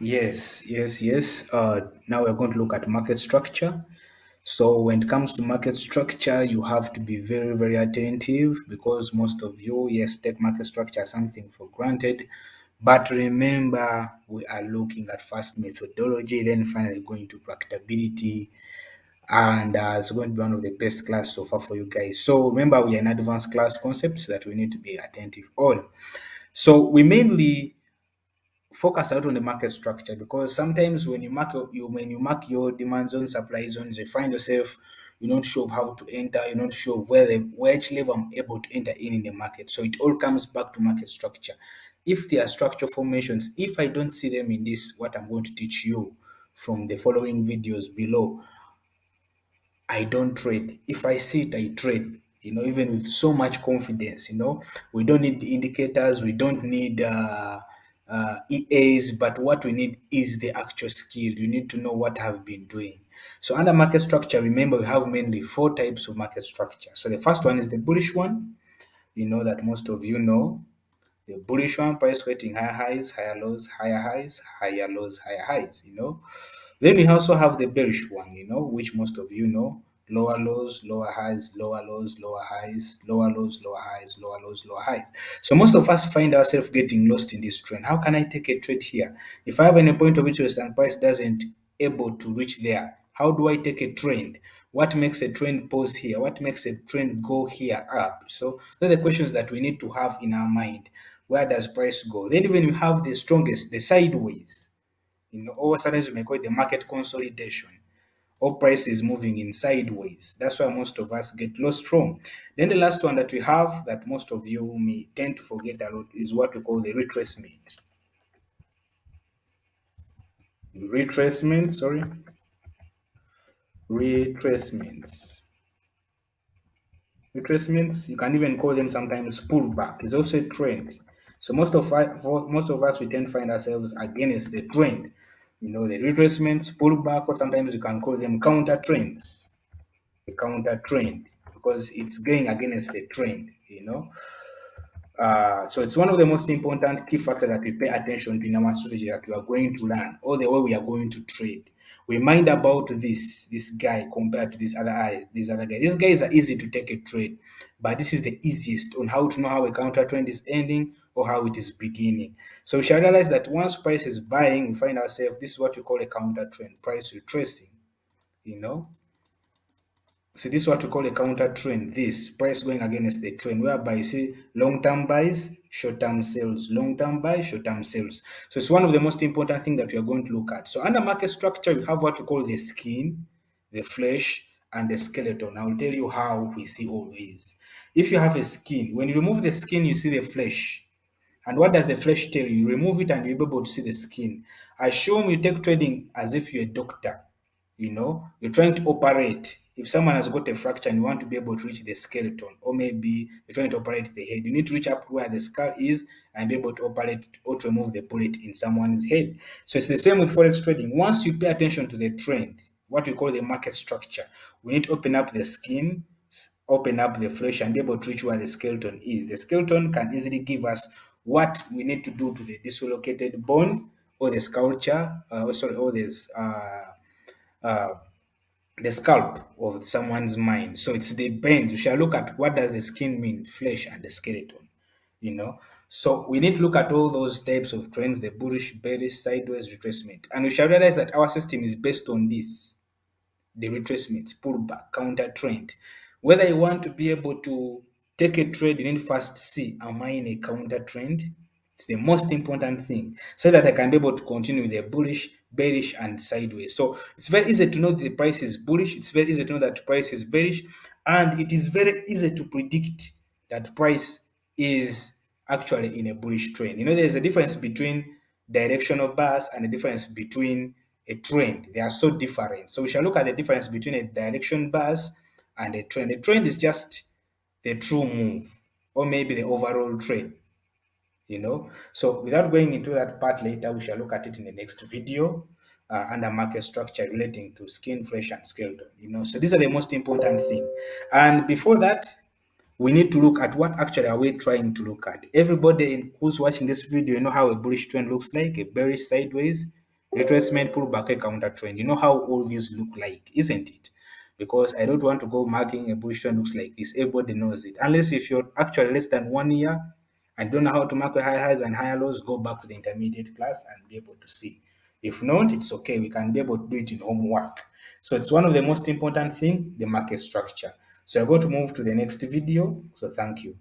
Yes. Now we're going to look at market structure. So when it comes to market structure, you have to be very, very attentive because most of you, yes, take market structure as something for granted. But remember, we are looking at first methodology, then finally going to practicability. And it's going to be one of the best class so far for you guys. So remember, we are in advanced class concepts that we need to be attentive on. So we mainly focus out on the market structure because sometimes when you mark your demand zone, supply zones, you find yourself you're not sure of how to enter, you're not sure of which level I'm able to enter in the market. So it all comes back to market structure. If there are structure formations, if I don't see them in this, what I'm going to teach you from the following videos below, I don't trade. If I see it, I trade. Even with so much confidence. We don't need the indicators. We don't need EAs. But what we need is the actual skill. You need to know what I've been doing. So under market structure, remember we have mainly four types of market structure. So the first one is the bullish one. You know that most of you know. The bullish one, price creating higher highs, higher highs, higher lows, higher highs. Then we also have the bearish one, which most of you know. Lower lows, lower highs, lower lows, lower highs, lower lows, lower highs, lower lows, lower highs. So most of us find ourselves getting lost in this trend. How can I take a trade here? If I have any point of interest and price doesn't able to reach there, how do I take a trend? What makes a trend pause here? What makes a trend go here up? So those are the questions that we need to have in our mind. Where does price go? Then even you have the strongest, the sideways. Or sometimes we may call it the market consolidation. All price is moving in sideways. That's why most of us get lost from. Then the last one that we have that most of you may tend to forget a lot is what we call the retracement. Sorry. Retracements. Retracements, you can even call them sometimes pullback. It's also a trend. So most of us we tend to find ourselves against the trend. The retracements, pullback, or sometimes you can call them counter trends. A counter trend because it's going against the trend. So it's one of the most important key factors that we pay attention to in our strategy that we are going to learn, or the way we are going to trade. We mind about this guy compared to this other guy. These guys are easy to take a trade, but this is the easiest on how to know how a counter trend is ending or how it is beginning. So we shall realize that once price is buying, we find ourselves this is what we call a counter trend, price retracing. You know, so this is what we call a counter trend. This price going against the trend, whereby you see long-term buys, short-term sales, long-term buys, short-term sales. So it's one of the most important things that we are going to look at. So under market structure, we have what we call the skin, the flesh, and the skeleton. I'll tell you how we see all these. If you have a skin, when you remove the skin, you see the flesh. And what does the flesh tell you? You remove it and you'll be able to see the skin. I assume you take trading as if you're a doctor. You're trying to operate. If someone has got a fracture and you want to be able to reach the skeleton, or maybe you're trying to operate the head, you need to reach up to where the skull is and be able to operate or to remove the bullet in someone's head. So it's the same with forex trading. Once you pay attention to the trend, what we call the market structure, we need to open up the skin, open up the flesh, and be able to reach where the skeleton is. The skeleton can easily give us what we need to do to the dislocated bone or the sculpture, or this. Uh, the scalp of someone's mind. So it's the bend. You shall look at what does the skin mean, flesh and the skeleton. You know. So we need to look at all those types of trends, the bullish, bearish, sideways, retracement. And we shall realize that our system is based on this, the retracement, pullback, counter trend. Whether you want to be able to take a trade, you need first see, am I in a counter trend? It's the most important thing so that I can be able to continue with the bullish, bearish, and sideways. So it's very easy to know that the price is bullish. It's very easy to know that price is bearish. And it is very easy to predict that price is actually in a bullish trend. There's a difference between directional bars and a difference between a trend. They are so different. So we shall look at the difference between a direction bars and a trend. A trend is just the true move or maybe the overall trend. So without going into that part later, we shall look at it in the next video under market structure relating to skin, flesh, and skeleton. So these are the most important thing. And before that, we need to look at what actually are we trying to look at. Everybody who's watching this video, you know how a bullish trend looks like, a bearish sideways. retracement, pullback, a counter trend. You know how all these look like, isn't it? Because I don't want to go marking a position looks like this. Everybody knows it. Unless if you're actually less than 1 year and don't know how to mark the high highs and higher lows, go back to the intermediate class and be able to see. If not, it's okay. We can be able to do it in homework. So it's one of the most important thing, the market structure. So I'm going to move to the next video. So thank you.